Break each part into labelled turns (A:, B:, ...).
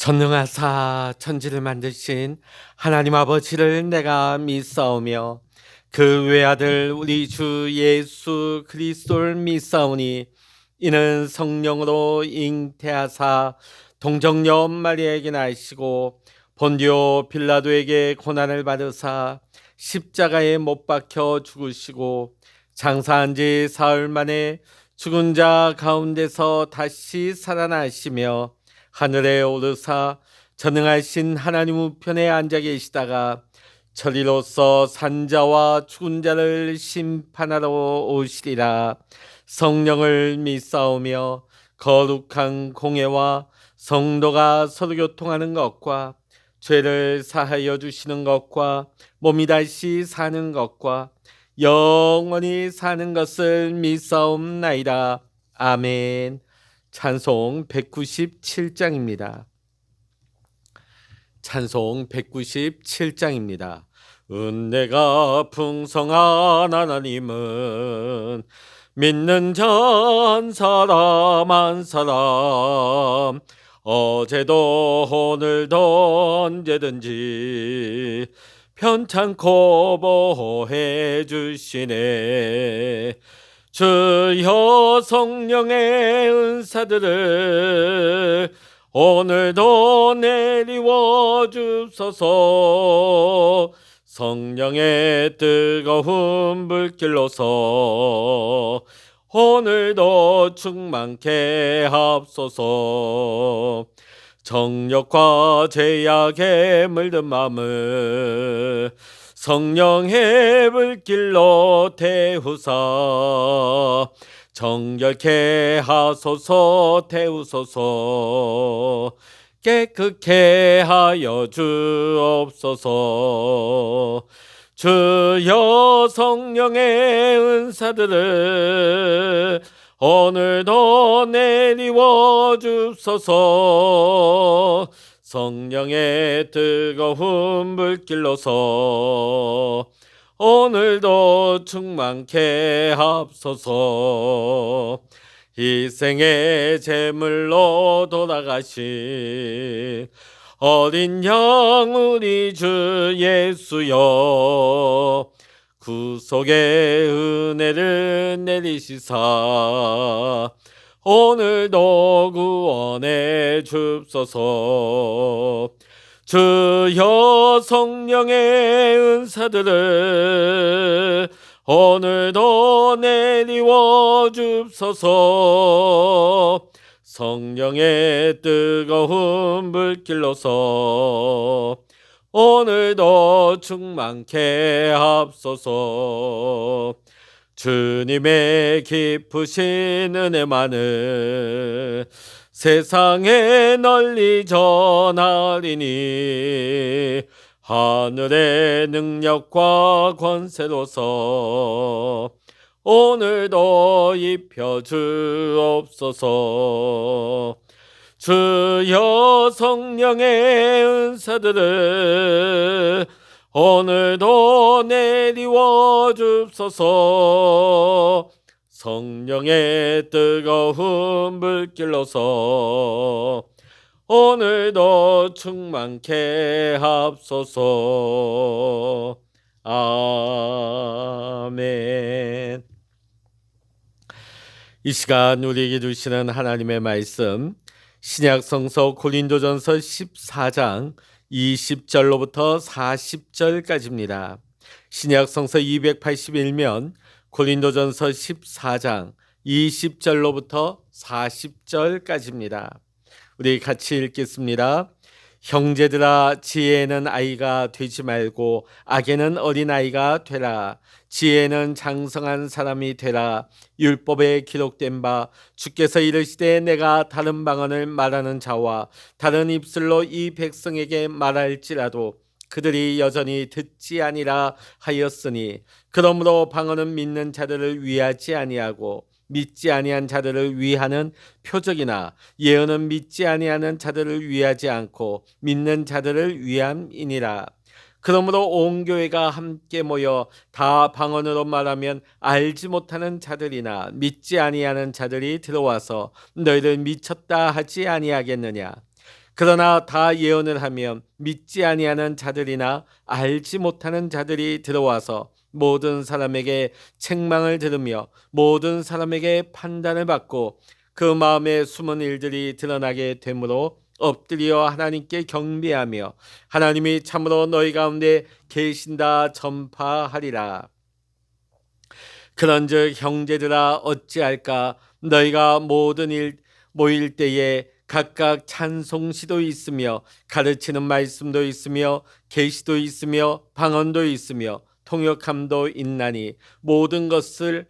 A: 전능하사 천지를 만드신 하나님 아버지를 내가 믿사오며 그 외아들 우리 주 예수 그리스도를 믿사오니 이는 성령으로 잉태하사 동정녀 마리아에게 나시고 본디오 빌라도에게 고난을 받으사 십자가에 못 박혀 죽으시고 장사한 지 사흘 만에 죽은 자 가운데서 다시 살아나시며 하늘에 오르사 전능하신 하나님 우편에 앉아 계시다가 저리로서 산자와 죽은 자를 심판하러 오시리라. 성령을 믿사오며 거룩한 공예와 성도가 서로 교통하는 것과 죄를 사하여 주시는 것과 몸이 다시 사는 것과 영원히 사는 것을 믿사옵나이다. 아멘. 찬송 197장입니다. 찬송 197장입니다. 은혜가 풍성한 하나님은 믿는 자 한 사람 한 사람 어제도 오늘도 언제든지 편찮고 보호해 주시네. 주여 성령의 은사들을 오늘도 내리워 주소서. 성령의 뜨거운 불길로서 오늘도 충만케 하옵소서. 정욕과 죄악에 물든 마음을 성령의 불길로 태우사 정결케 하소서. 태우소서. 깨끗게 하여 주옵소서. 주여 성령의 은사들을 오늘도 내리워 주소서. 성령의 뜨거운 불길로서 오늘도 충만케 하옵소서. 이 생의 제물로 돌아가신 어린 양 우리 주 예수여 구속의 은혜를 내리시사 오늘도 구원해 줍소서. 주여 성령의 은사들을 오늘도 내리워 줍소서. 성령의 뜨거운 불길로서 오늘도 충만케 하옵소서. 주님의 깊으신 은혜만을 세상에 널리 전하리니 하늘의 능력과 권세로서 오늘도 입혀 주옵소서. 주여 성령의 은사들을 오늘도 내리워 줍소서. 성령의 뜨거운 불길로서 오늘도 충만케 하옵소서. 아멘. 이 시간 우리에게 주시는 하나님의 말씀 신약 성서 고린도전서 14장 20절로부터 40절까지입니다. 신약 성서 281면 고린도전서 14장 20절로부터 40절까지입니다. 우리 같이 읽겠습니다. 형제들아 지혜는 아이가 되지 말고 악에는 어린아이가 되라. 지혜는 장성한 사람이 되라. 율법에 기록된 바 주께서 이르시되 내가 다른 방언을 말하는 자와 다른 입술로 이 백성에게 말할지라도 그들이 여전히 듣지 아니라 하였으니 그러므로 방언은 믿는 자들을 위하지 아니하고 믿지 아니한 자들을 위하는 표적이나 예언은 믿지 아니하는 자들을 위하지 않고 믿는 자들을 위함이니라. 그러므로 온 교회가 함께 모여 다 방언으로 말하면 알지 못하는 자들이나 믿지 아니하는 자들이 들어와서 너희를 미쳤다 하지 아니하겠느냐. 그러나 다 예언을 하면 믿지 아니하는 자들이나 알지 못하는 자들이 들어와서 모든 사람에게 책망을 들으며 모든 사람에게 판단을 받고 그 마음에 숨은 일들이 드러나게 되므로 엎드려 하나님께 경배하며 하나님이 참으로 너희 가운데 계신다 전파하리라. 그런즉 형제들아 어찌할까? 너희가 모든 일 모일 때에 각각 찬송시도 있으며 가르치는 말씀도 있으며 계시도 있으며 방언도 있으며 통역함도 있나니 모든 것을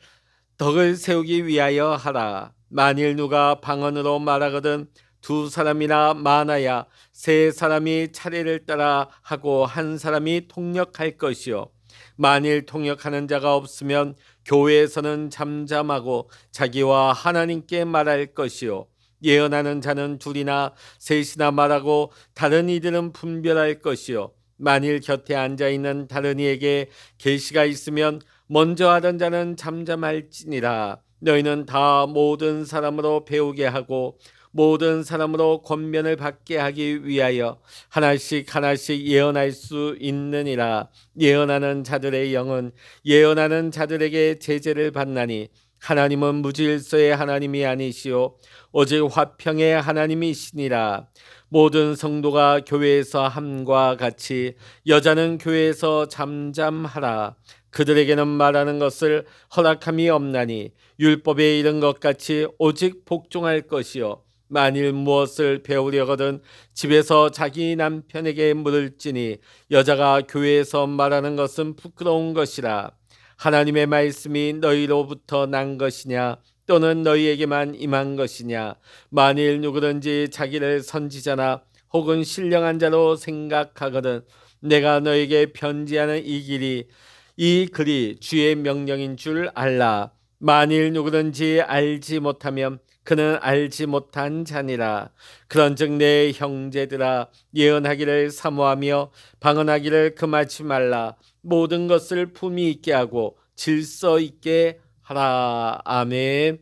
A: 덕을 세우기 위하여 하라. 만일 누가 방언으로 말하거든 두 사람이나 많아야 세 사람이 차례를 따라 하고 한 사람이 통역할 것이요. 만일 통역하는 자가 없으면 교회에서는 잠잠하고 자기와 하나님께 말할 것이요. 예언하는 자는 둘이나 셋이나 말하고 다른 이들은 분별할 것이요. 만일 곁에 앉아 있는 다른 이에게 계시가 있으면 먼저 하던 자는 잠잠할지니라. 너희는 다 모든 사람으로 배우게 하고 모든 사람으로 권면을 받게 하기 위하여 하나씩 하나씩 예언할 수 있느니라. 예언하는 자들의 영은 예언하는 자들에게 제재를 받나니 하나님은 무질서의 하나님이 아니시오 오직 화평의 하나님이시니라. 모든 성도가 교회에서 함과 같이 여자는 교회에서 잠잠하라. 그들에게는 말하는 것을 허락함이 없나니 율법에 이른 것 같이 오직 복종할 것이요. 만일 무엇을 배우려거든 집에서 자기 남편에게 물을지니 여자가 교회에서 말하는 것은 부끄러운 것이라. 하나님의 말씀이 너희로부터 난 것이냐 또는 너희에게만 임한 것이냐. 만일 누구든지 자기를 선지자나 혹은 신령한 자로 생각하거든 내가 너에게 편지하는 이 글이 주의 명령인 줄 알라. 만일 누구든지 알지 못하면 그는 알지 못한 자니라. 그런즉 내 형제들아 예언하기를 사모하며 방언하기를 금하지 말라. 모든 것을 품위 있게 하고 질서 있게 하라. 아멘.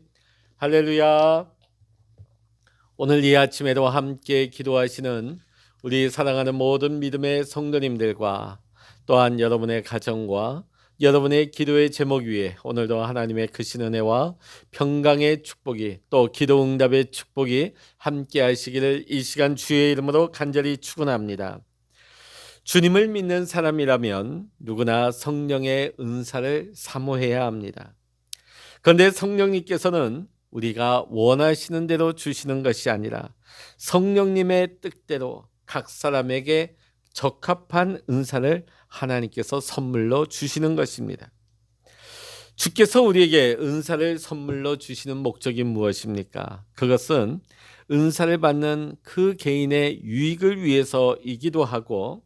A: 할렐루야. 오늘 이 아침에도 함께 기도하시는 우리 사랑하는 모든 믿음의 성도님들과 또한 여러분의 가정과 여러분의 기도의 제목 위에 오늘도 하나님의 크신 은혜와 평강의 축복이 또 기도 응답의 축복이 함께 하시기를 이 시간 주의 이름으로 간절히 축원합니다. 주님을 믿는 사람이라면 누구나 성령의 은사를 사모해야 합니다. 그런데 성령님께서는 우리가 원하시는 대로 주시는 것이 아니라 성령님의 뜻대로 각 사람에게 적합한 은사를 하나님께서 선물로 주시는 것입니다. 주께서 우리에게 은사를 선물로 주시는 목적이 무엇입니까? 그것은 은사를 받는 그 개인의 유익을 위해서이기도 하고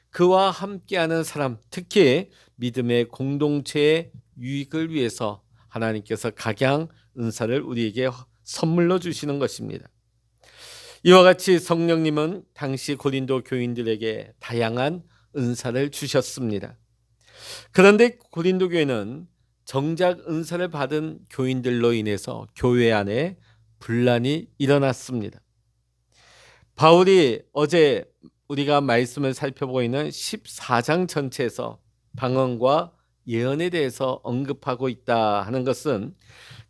A: 그와 함께하는 사람, 특히 믿음의 공동체의 유익을 위해서 하나님께서 각양 은사를 우리에게 선물로 주시는 것입니다. 이와 같이 성령님은 당시 고린도 교인들에게 다양한 은사를 주셨습니다. 그런데 고린도 교회는 정작 은사를 받은 교인들로 인해서 교회 안에 분란이 일어났습니다. 바울이 어제 우리가 말씀을 살펴보고 있는 14장 전체에서 방언과 예언에 대해서 언급하고 있다 하는 것은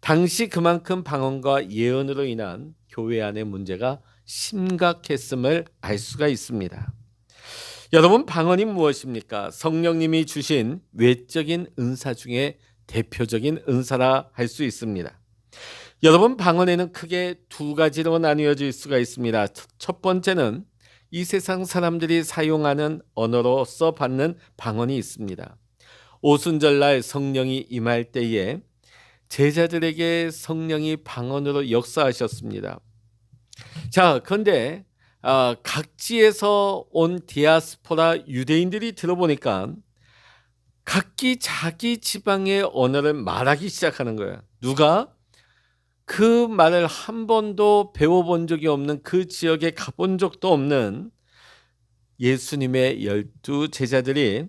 A: 당시 그만큼 방언과 예언으로 인한 교회 안의 문제가 심각했음을 알 수가 있습니다. 여러분, 방언이 무엇입니까? 성령님이 주신 외적인 은사 중에 대표적인 은사라 할 수 있습니다. 여러분, 방언에는 크게 두 가지로 나뉘어질 수가 있습니다. 첫 번째는 이 세상 사람들이 사용하는 언어로서 받는 방언이 있습니다. 오순절날 성령이 임할 때에 제자들에게 성령이 방언으로 역사하셨습니다. 자, 그런데 각지에서 온 디아스포라 유대인들이 들어보니까 각기 자기 지방의 언어를 말하기 시작하는 거예요. 누가 그 말을 한 번도 배워본 적이 없는 그 지역에 가본 적도 없는 예수님의 12 제자들이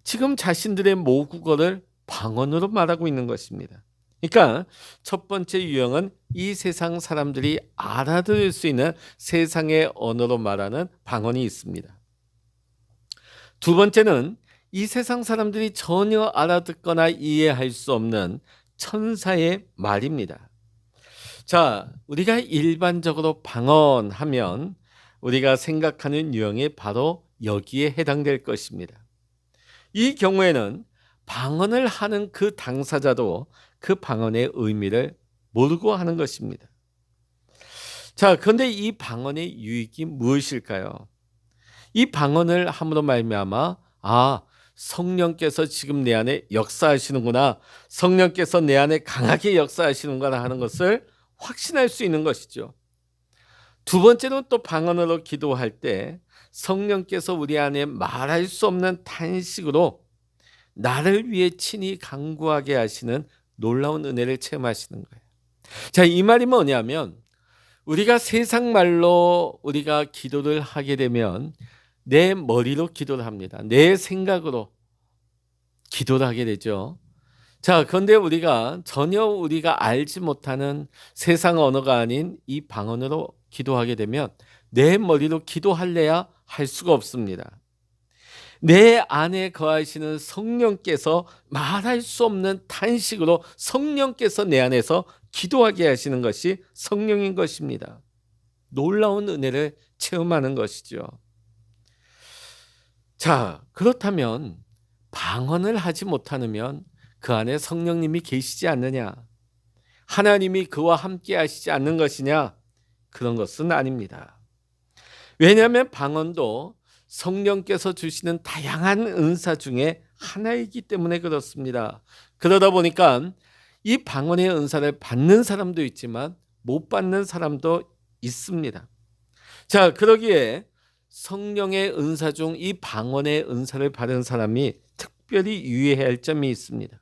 A: 지금 자신들의 모국어를 방언으로 말하고 있는 것입니다. 그러니까 첫 번째 유형은 이 세상 사람들이 알아들을 수 있는 세상의 언어로 말하는 방언이 있습니다. 두 번째는 이 세상 사람들이 전혀 알아듣거나 이해할 수 없는 천사의 말입니다. 자, 우리가 일반적으로 방언하면 우리가 생각하는 유형이 바로 여기에 해당될 것입니다. 이 경우에는 방언을 하는 그 당사자도 그 방언의 의미를 모르고 하는 것입니다. 자, 그런데 이 방언의 유익이 무엇일까요? 이 방언을 함으로 말미암아 성령께서 지금 내 안에 역사하시는구나, 성령께서 내 안에 강하게 역사하시는구나 하는 것을 확신할 수 있는 것이죠. 두 번째는 또 방언으로 기도할 때 성령께서 우리 안에 말할 수 없는 탄식으로 나를 위해 친히 간구하게 하시는 놀라운 은혜를 체험하시는 거예요. 자, 이 말이 뭐냐면 우리가 세상 말로 우리가 기도를 하게 되면 내 머리로 기도를 합니다. 내 생각으로 기도를 하게 되죠. 자, 그런데 전혀 우리가 알지 못하는 세상 언어가 아닌 이 방언으로 기도하게 되면 내 머리로 기도할래야 할 수가 없습니다. 내 안에 거하시는 성령께서 말할 수 없는 탄식으로 성령께서 내 안에서 기도하게 하시는 것이 성령인 것입니다. 놀라운 은혜를 체험하는 것이죠. 자, 그렇다면 방언을 하지 못하면 그 안에 성령님이 계시지 않느냐? 하나님이 그와 함께 하시지 않는 것이냐? 그런 것은 아닙니다. 왜냐하면 방언도 성령께서 주시는 다양한 은사 중에 하나이기 때문에 그렇습니다. 그러다 보니까 이 방언의 은사를 받는 사람도 있지만 못 받는 사람도 있습니다. 자, 그러기에 성령의 은사 중 이 방언의 은사를 받은 사람이 특별히 유의해야 할 점이 있습니다.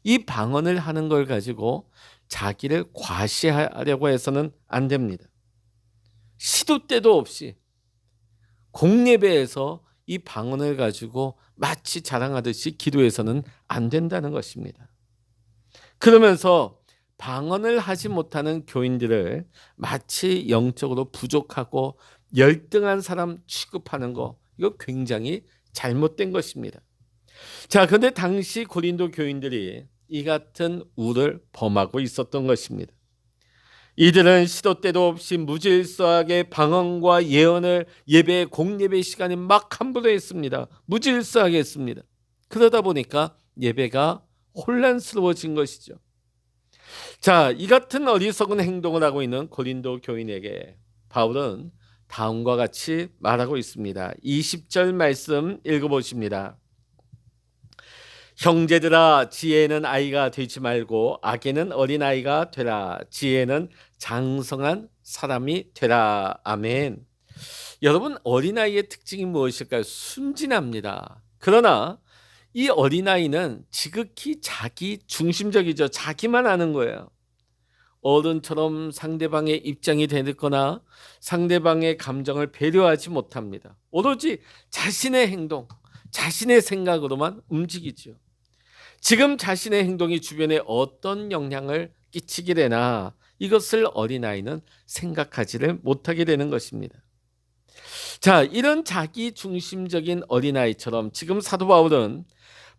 A: 이 방언을 하는 걸 가지고 자기를 과시하려고 해서는 안 됩니다. 시도 때도 없이 공예배에서 이 방언을 가지고 마치 자랑하듯이 기도해서는 안 된다는 것입니다. 그러면서 방언을 하지 못하는 교인들을 마치 영적으로 부족하고 열등한 사람 취급하는 거, 이거 굉장히 잘못된 것입니다. 자, 그런데 당시 고린도 교인들이 이 같은 우를 범하고 있었던 것입니다. 이들은 시도 때도 없이 무질서하게 방언과 예언을 예배 공예배 시간에 막 함부로 했습니다. 무질서하게 했습니다. 그러다 보니까 예배가 혼란스러워진 것이죠. 자, 이 같은 어리석은 행동을 하고 있는 고린도 교인에게 바울은 다음과 같이 말하고 있습니다. 20절 말씀 읽어보십니다. 형제들아, 지혜는 아이가 되지 말고 악에는 어린아이가 되라. 지혜는 장성한 사람이 되라. 아멘. 여러분, 어린아이의 특징이 무엇일까요? 순진합니다. 그러나 이 어린아이는 지극히 자기 중심적이죠. 자기만 아는 거예요. 어른처럼 상대방의 입장이 되거나 상대방의 감정을 배려하지 못합니다. 오로지 자신의 행동, 자신의 생각으로만 움직이죠. 지금 자신의 행동이 주변에 어떤 영향을 끼치게 되나 이것을 어린아이는 생각하지를 못하게 되는 것입니다. 자, 이런 자기 중심적인 어린아이처럼 지금 사도 바울은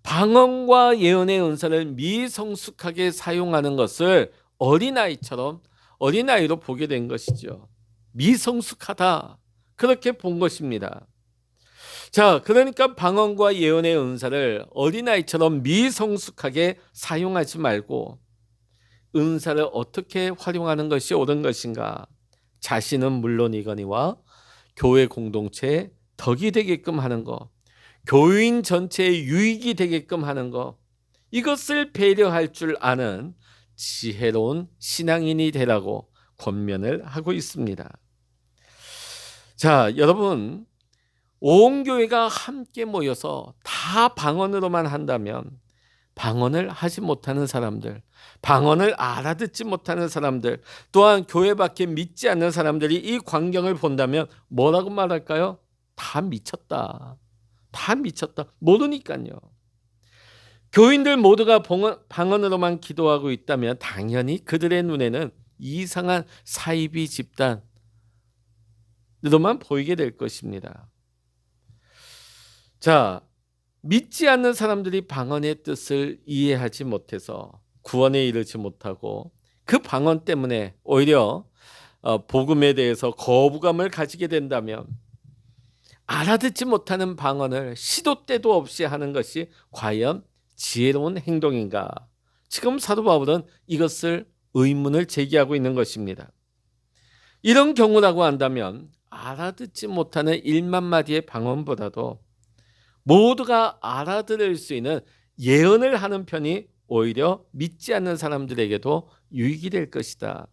A: 방언과 예언의 은사를 미성숙하게 사용하는 것을 어린아이로 보게 된 것이죠. 미성숙하다, 그렇게 본 것입니다. 자, 그러니까 방언과 예언의 은사를 어린아이처럼 미성숙하게 사용하지 말고 은사를 어떻게 활용하는 것이 옳은 것인가? 자신은 물론이거니와 교회 공동체에 덕이 되게끔 하는 것, 교인 전체에 유익이 되게끔 하는 것, 이것을 배려할 줄 아는 지혜로운 신앙인이 되라고 권면을 하고 있습니다. 자, 여러분, 온 교회가 함께 모여서 다 방언으로만 한다면 방언을 하지 못하는 사람들, 방언을 알아듣지 못하는 사람들, 또한 교회밖에 믿지 않는 사람들이 이 광경을 본다면 뭐라고 말할까요? 다 미쳤다. 다 미쳤다. 모르니까요. 교인들 모두가 방언으로만 기도하고 있다면 당연히 그들의 눈에는 이상한 사이비 집단으로만 보이게 될 것입니다. 자, 믿지 않는 사람들이 방언의 뜻을 이해하지 못해서 구원에 이르지 못하고 그 방언 때문에 오히려 복음에 대해서 거부감을 가지게 된다면 알아듣지 못하는 방언을 시도 때도 없이 하는 것이 과연 지혜로운 행동인가? 지금 사도 바울은 이것을 의문을 제기하고 있는 것입니다. 이런 경우라고 한다면 알아듣지 못하는 1만 마디의 방언보다도 모두가 알아들을 수 있는 예언을 하는 편이 오히려 믿지 않는 사람들에게도 유익이 될 것이다.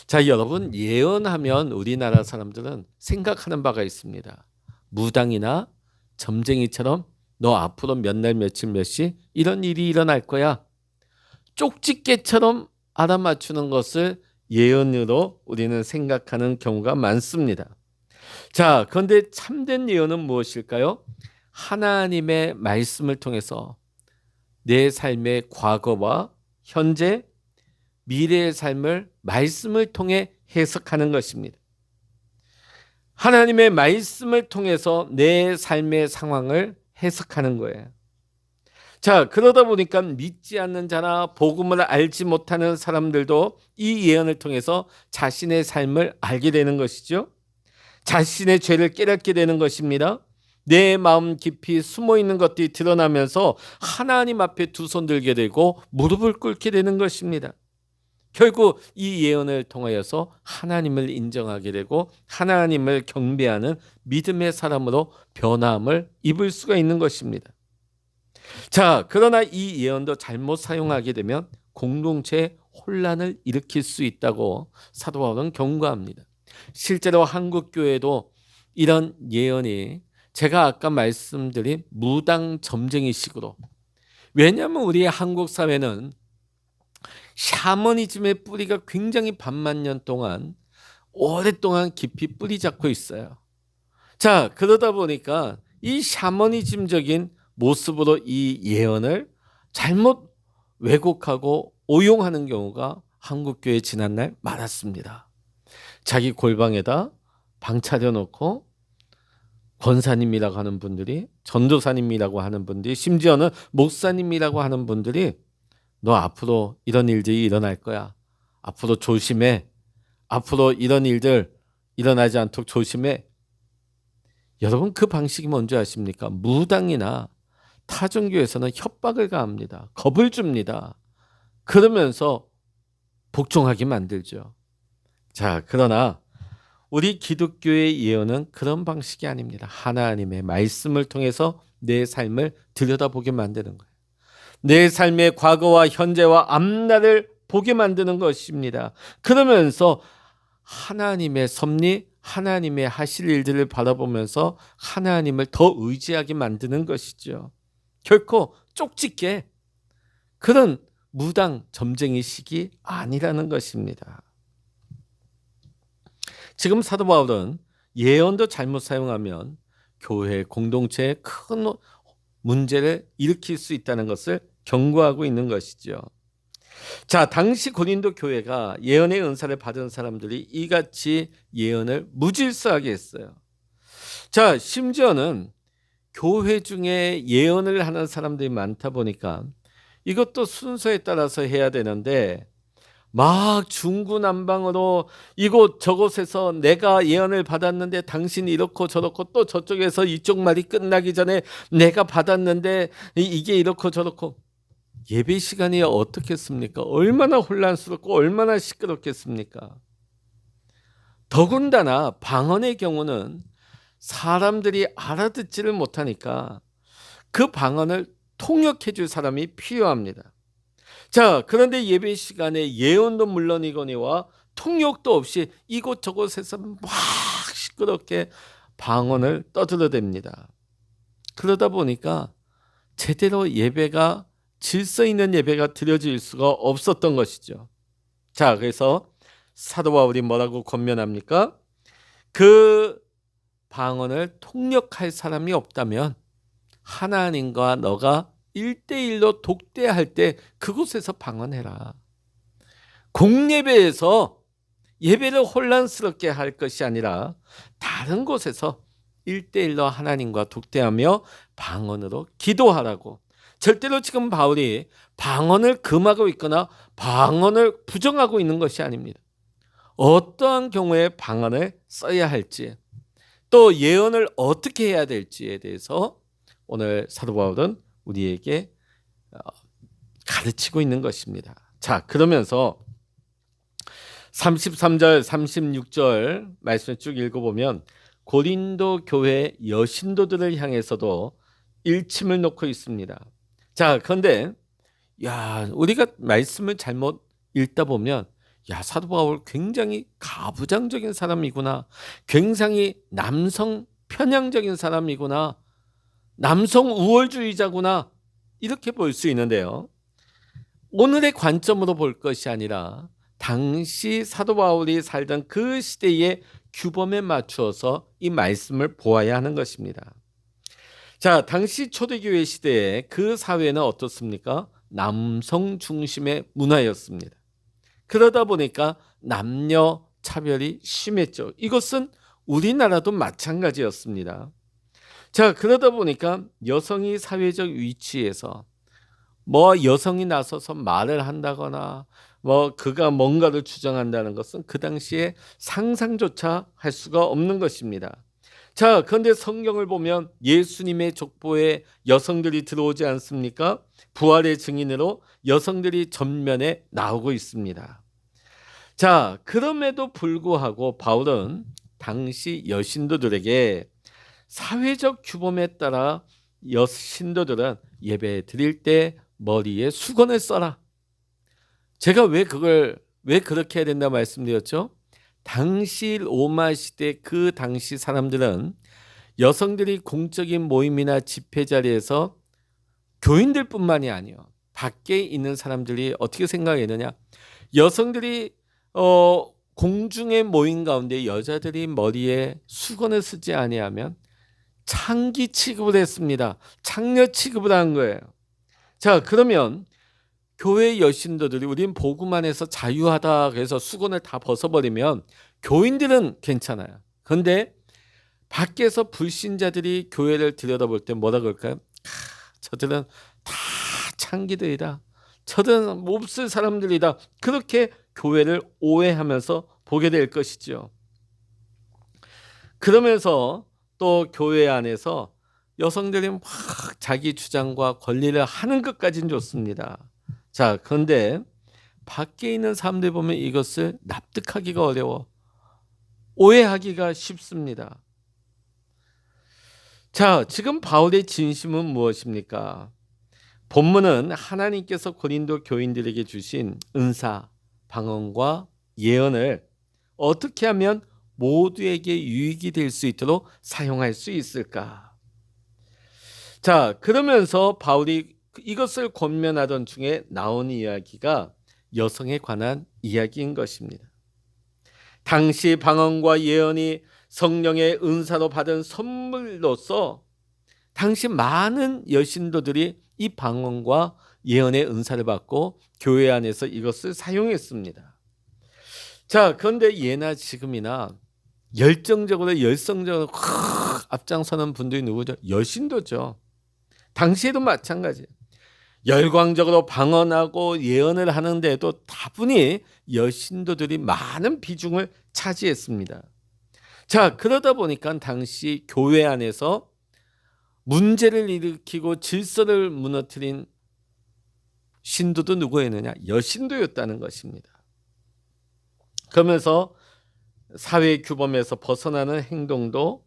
A: 자, 여러분, 예언하면 우리나라 사람들은 생각하는 바가 있습니다. 무당이나 점쟁이처럼 너 앞으로 몇 날 며칠 몇 시 이런 일이 일어날 거야. 쪽집게처럼 알아맞추는 것을 예언으로 우리는 생각하는 경우가 많습니다. 자, 그런데 참된 예언은 무엇일까요? 하나님의 말씀을 통해서 내 삶의 과거와 현재, 미래의 삶을 말씀을 통해 해석하는 것입니다. 하나님의 말씀을 통해서 내 삶의 상황을 해석하는 거예요. 자, 그러다 보니까 믿지 않는 자나 복음을 알지 못하는 사람들도 이 예언을 통해서 자신의 삶을 알게 되는 것이죠. 자신의 죄를 깨닫게 되는 것입니다. 내 마음 깊이 숨어 있는 것들이 드러나면서 하나님 앞에 두 손 들게 되고 무릎을 꿇게 되는 것입니다. 결국 이 예언을 통하여서 하나님을 인정하게 되고 하나님을 경배하는 믿음의 사람으로 변함을 입을 수가 있는 것입니다. 자, 그러나 이 예언도 잘못 사용하게 되면 공동체에 혼란을 일으킬 수 있다고 사도 바울은 경고합니다. 실제로 한국 교회도 이런 예언이 제가 아까 말씀드린 무당 점쟁이식으로, 왜냐하면 우리 한국 사회는 샤머니즘의 뿌리가 굉장히 반만 년 동안 오랫동안 깊이 뿌리 잡고 있어요. 자, 그러다 보니까 이 샤머니즘적인 모습으로 이 예언을 잘못 왜곡하고 오용하는 경우가 한국교회에 지난날 많았습니다. 자기 골방에다 방 차려놓고 권사님이라고 하는 분들이, 전도사님이라고 하는 분들이, 심지어는 목사님이라고 하는 분들이 너 앞으로 이런 일들이 일어날 거야. 앞으로 조심해. 앞으로 이런 일들 일어나지 않도록 조심해. 여러분, 그 방식이 뭔지 아십니까? 무당이나 타종교에서는 협박을 가합니다. 겁을 줍니다. 그러면서 복종하게 만들죠. 자, 그러나 우리 기독교의 예언은 그런 방식이 아닙니다. 하나님의 말씀을 통해서 내 삶을 들여다보게 만드는 거예요. 내 삶의 과거와 현재와 앞날을 보게 만드는 것입니다. 그러면서 하나님의 섭리, 하나님의 하실 일들을 바라보면서 하나님을 더 의지하게 만드는 것이죠. 결코 쪽집게 그런 무당 점쟁이식이 아니라는 것입니다. 지금 사도 바울은 예언도 잘못 사용하면 교회 공동체에 큰 문제를 일으킬 수 있다는 것을 경고하고 있는 것이죠. 자, 당시 고린도 교회가 예언의 은사를 받은 사람들이 이같이 예언을 무질서하게 했어요. 자, 심지어는 교회 중에 예언을 하는 사람들이 많다 보니까 이것도 순서에 따라서 해야 되는데 막 중구난방으로 이곳 저곳에서 내가 예언을 받았는데 당신이 이렇고 저렇고, 또 저쪽에서 이쪽 말이 끝나기 전에 내가 받았는데 이게 이렇고 저렇고. 예배 시간이 어떻겠습니까? 얼마나 혼란스럽고 얼마나 시끄럽겠습니까? 더군다나 방언의 경우는 사람들이 알아듣지를 못하니까 그 방언을 통역해 줄 사람이 필요합니다. 자, 그런데 예배 시간에 예언도 물론이거니와 통역도 없이 이곳저곳에서 막 시끄럽게 방언을 떠들어댑니다. 그러다 보니까 제대로 예배가, 질서 있는 예배가 드려질 수가 없었던 것이죠. 자, 그래서 사도 바울이 뭐라고 권면합니까? 그 방언을 통역할 사람이 없다면 하나님과 너가 1대1로 독대할 때 그곳에서 방언해라. 공예배에서 예배를 혼란스럽게 할 것이 아니라 다른 곳에서 1대1로 하나님과 독대하며 방언으로 기도하라고. 절대로 지금 바울이 방언을 금하고 있거나 방언을 부정하고 있는 것이 아닙니다. 어떠한 경우에 방언을 써야 할지, 또 예언을 어떻게 해야 될지에 대해서 오늘 사도 바울은 우리에게 가르치고 있는 것입니다. 자, 그러면서 33절, 36절 말씀을 쭉 읽어보면 고린도 교회 여신도들을 향해서도 일침을 놓고 있습니다. 자, 그런데 우리가 말씀을 잘못 읽다 보면 사도 바울 굉장히 가부장적인 사람이구나, 굉장히 남성 편향적인 사람이구나, 남성 우월주의자구나, 이렇게 볼 수 있는데요. 오늘의 관점으로 볼 것이 아니라 당시 사도 바울이 살던 그 시대의 규범에 맞추어서 이 말씀을 보아야 하는 것입니다. 자, 당시 초대교회 시대에 그 사회는 어떻습니까? 남성 중심의 문화였습니다. 그러다 보니까 남녀 차별이 심했죠. 이것은 우리나라도 마찬가지였습니다. 자, 그러다 보니까 여성이 사회적 위치에서 여성이 나서서 말을 한다거나 그가 뭔가를 주장한다는 것은 그 당시에 상상조차 할 수가 없는 것입니다. 자, 그런데 성경을 보면 예수님의 족보에 여성들이 들어오지 않습니까? 부활의 증인으로 여성들이 전면에 나오고 있습니다. 자, 그럼에도 불구하고 바울은 당시 여신도들에게 사회적 규범에 따라 여신도들은 예배 드릴 때 머리에 수건을 써라. 제가 왜 그렇게 해야 된다 말씀드렸죠? 당시 로마 시대 그 당시 사람들은 여성들이 공적인 모임이나 집회 자리에서 교인들뿐만이 아니요, 밖에 있는 사람들이 어떻게 생각했느냐? 여성들이 공중의 모임 가운데 여자들이 머리에 수건을 쓰지 아니하면 창기 취급을 했습니다. 창녀 취급을 한 거예요. 자, 그러면 교회 여신도들이 우린 복음 안에서 자유하다 그래서 수건을 다 벗어버리면 교인들은 괜찮아요. 그런데 밖에서 불신자들이 교회를 들여다볼 때 뭐라 그럴까요? 저들은 다 창기들이다, 저들은 몹쓸 사람들이다, 그렇게 교회를 오해하면서 보게 될 것이죠. 그러면서 또 교회 안에서 여성들이 막 자기 주장과 권리를 하는 것까지는 좋습니다. 자, 그런데 밖에 있는 사람들 보면 이것을 납득하기가 어려워, 오해하기가 쉽습니다. 자, 지금 바울의 진심은 무엇입니까? 본문은 하나님께서 고린도 교인들에게 주신 은사, 방언과 예언을 어떻게 하면 모두에게 유익이 될 수 있도록 사용할 수 있을까? 자, 그러면서 바울이 이것을 권면하던 중에 나온 이야기가 여성에 관한 이야기인 것입니다. 당시 방언과 예언이 성령의 은사로 받은 선물로서 당시 많은 여신도들이 이 방언과 예언의 은사를 받고 교회 안에서 이것을 사용했습니다. 자, 그런데 예나 지금이나 열성적으로 앞장서는 분들이 누구죠? 여신도죠. 당시에도 마찬가지예요. 열광적으로 방언하고 예언을 하는데도 다분히 여신도들이 많은 비중을 차지했습니다. 자, 그러다 보니까 당시 교회 안에서 문제를 일으키고 질서를 무너뜨린 신도도 누구였느냐? 여신도였다는 것입니다. 그러면서 사회 규범에서 벗어나는 행동도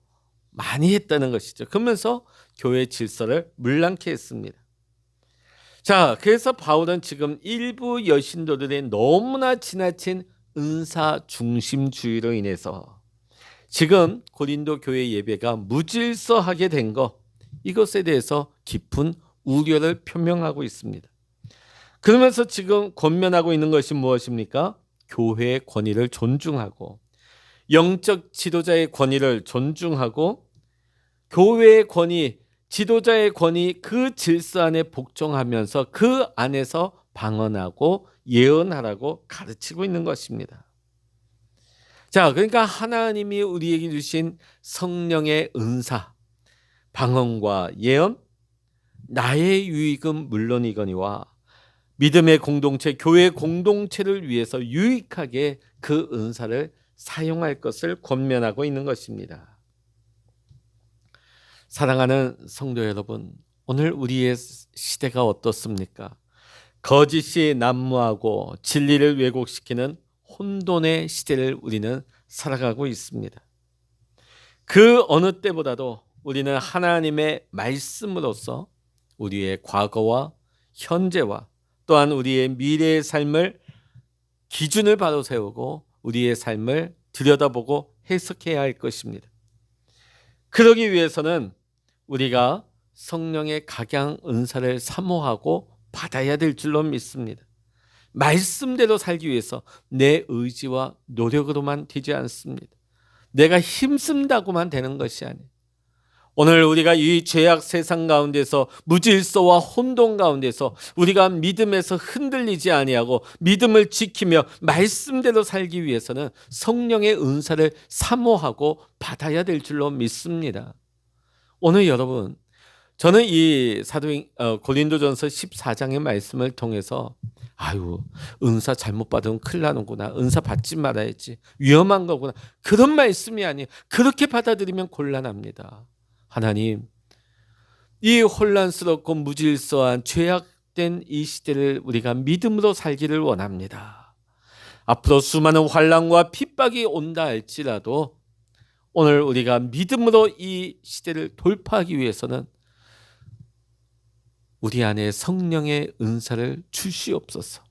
A: 많이 했다는 것이죠. 그러면서 교회 질서를 물랑케 했습니다. 자, 그래서 바울은 지금 일부 여신도들의 너무나 지나친 은사 중심주의로 인해서 지금 고린도 교회 예배가 무질서하게 된 것, 이것에 대해서 깊은 우려를 표명하고 있습니다. 그러면서 지금 권면하고 있는 것이 무엇입니까? 교회의 권위를 존중하고 영적 지도자의 권위를 존중하고 교회의 권위, 지도자의 권위 그 질서 안에 복종하면서 그 안에서 방언하고 예언하라고 가르치고 있는 것입니다. 자, 그러니까 하나님이 우리에게 주신 성령의 은사, 방언과 예언, 나의 유익은 물론이거니와 믿음의 공동체, 교회 공동체를 위해서 유익하게 그 은사를 사용할 것을 권면하고 있는 것입니다. 사랑하는 성도 여러분, 오늘 우리의 시대가 어떻습니까? 거짓이 난무하고 진리를 왜곡시키는 혼돈의 시대를 우리는 살아가고 있습니다. 그 어느 때보다도 우리는 하나님의 말씀으로서 우리의 과거와 현재와 또한 우리의 미래의 삶을 기준을 바로 세우고 우리의 삶을 들여다보고 해석해야 할 것입니다. 그러기 위해서는 우리가 성령의 각양 은사를 사모하고 받아야 될 줄로 믿습니다. 말씀대로 살기 위해서 내 의지와 노력으로만 되지 않습니다. 내가 힘쓴다고만 되는 것이 아니에요. 오늘 우리가 이 죄악 세상 가운데서 무질서와 혼돈 가운데서 우리가 믿음에서 흔들리지 아니하고 믿음을 지키며 말씀대로 살기 위해서는 성령의 은사를 사모하고 받아야 될 줄로 믿습니다. 오늘 여러분, 저는 이 고린도전서 14장의 말씀을 통해서 은사 잘못 받으면 큰일 나는구나, 은사 받지 말아야지, 위험한 거구나, 그런 말씀이 아니에요. 그렇게 받아들이면 곤란합니다. 하나님, 이 혼란스럽고 무질서한 죄악된 이 시대를 우리가 믿음으로 살기를 원합니다. 앞으로 수많은 환난과 핍박이 온다 할지라도 오늘 우리가 믿음으로 이 시대를 돌파하기 위해서는 우리 안에 성령의 은사를 주시옵소서.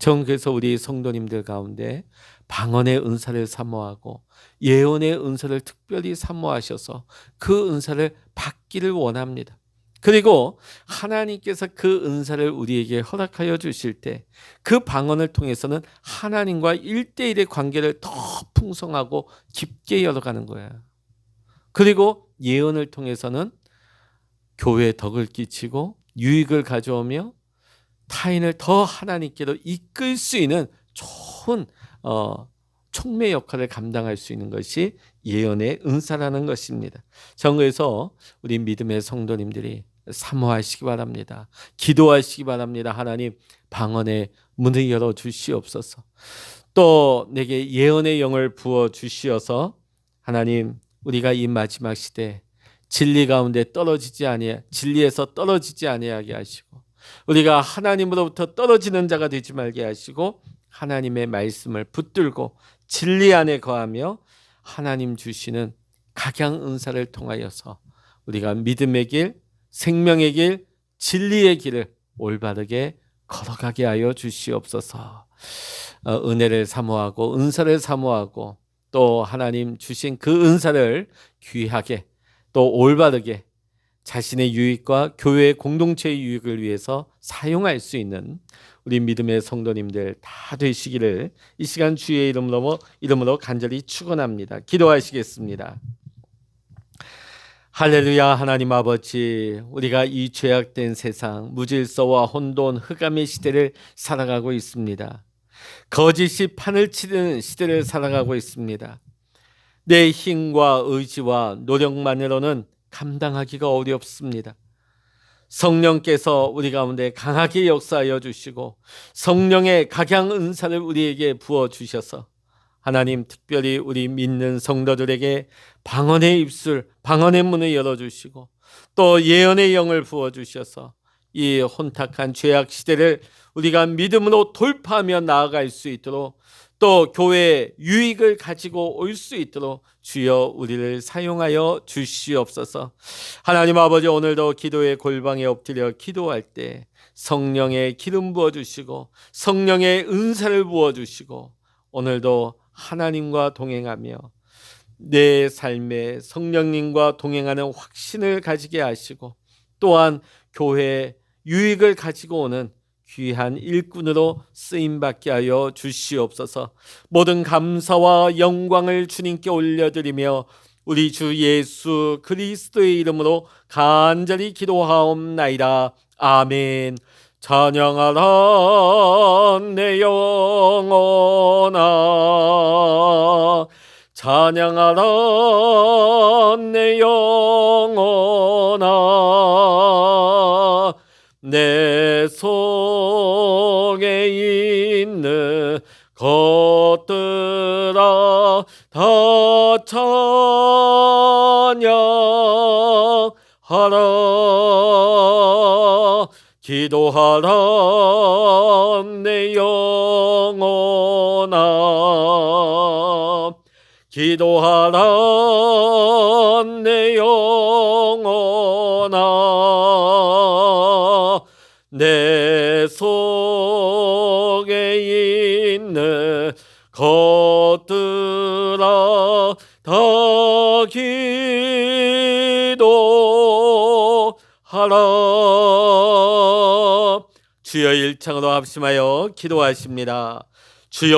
A: 전 그래서 우리 성도님들 가운데 방언의 은사를 사모하고 예언의 은사를 특별히 사모하셔서 그 은사를 받기를 원합니다. 그리고 하나님께서 그 은사를 우리에게 허락하여 주실 때 그 방언을 통해서는 하나님과 1:1의 관계를 더 풍성하고 깊게 열어가는 거예요. 그리고 예언을 통해서는 교회에 덕을 끼치고 유익을 가져오며 타인을 더 하나님께로 이끌 수 있는 좋은 촉매 역할을 감당할 수 있는 것이 예언의 은사라는 것입니다. 정그래서 우리 믿음의 성도님들이 사모하시기 바랍니다. 기도하시기 바랍니다. 하나님, 방언의 문을 열어 주시옵소서. 또 내게 예언의 영을 부어 주시어서 하나님, 우리가 이 마지막 시대 진리 가운데 진리에서 떨어지지 아니하게 하시고 우리가 하나님으로부터 떨어지는 자가 되지 말게 하시고 하나님의 말씀을 붙들고 진리 안에 거하며 하나님 주시는 각양 은사를 통하여서 우리가 믿음의 길, 생명의 길, 진리의 길을 올바르게 걸어가게 하여 주시옵소서. 은혜를 사모하고 은사를 사모하고 또 하나님 주신 그 은사를 귀하게 또 올바르게 자신의 유익과 교회의 공동체의 유익을 위해서 사용할 수 있는 우리 믿음의 성도님들 다 되시기를 이 시간 주의 이름으로 간절히 축원합니다. 기도하시겠습니다. 할렐루야. 하나님 아버지, 우리가 이 죄악된 세상, 무질서와 혼돈, 흑암의 시대를 살아가고 있습니다. 거짓이 판을 치는 시대를 살아가고 있습니다. 내 힘과 의지와 노력만으로는 감당하기가 어렵습니다. 성령께서 우리 가운데 강하게 역사하여 주시고 성령의 각양 은사를 우리에게 부어 주셔서 하나님, 특별히 우리 믿는 성도들에게 방언의 입술, 방언의 문을 열어주시고 또 예언의 영을 부어 주셔서 이 혼탁한 죄악 시대를 우리가 믿음으로 돌파하며 나아갈 수 있도록 또 교회의 유익을 가지고 올 수 있도록 주여 우리를 사용하여 주시옵소서. 하나님 아버지, 오늘도 기도의 골방에 엎드려 기도할 때 성령의 기름 부어주시고 성령의 은사를 부어주시고 오늘도 하나님과 동행하며 내 삶에 성령님과 동행하는 확신을 가지게 하시고 또한 교회의 유익을 가지고 오는 귀한 일꾼으로 쓰임받게 하여 주시옵소서. 모든 감사와 영광을 주님께 올려드리며 우리 주 예수 그리스도의 이름으로 간절히 기도하옵나이다. 아멘. 찬양하라 내 영혼아, 찬양하라 내 영혼아, 내 속에 있는 것들아 다 찬양하라. 기도하라 내 영혼아, 기도하라 내 영혼아, 내 속에 있는 것들아 다 기도하라. 주여 일창으로 합심하여 기도하십니다. 주여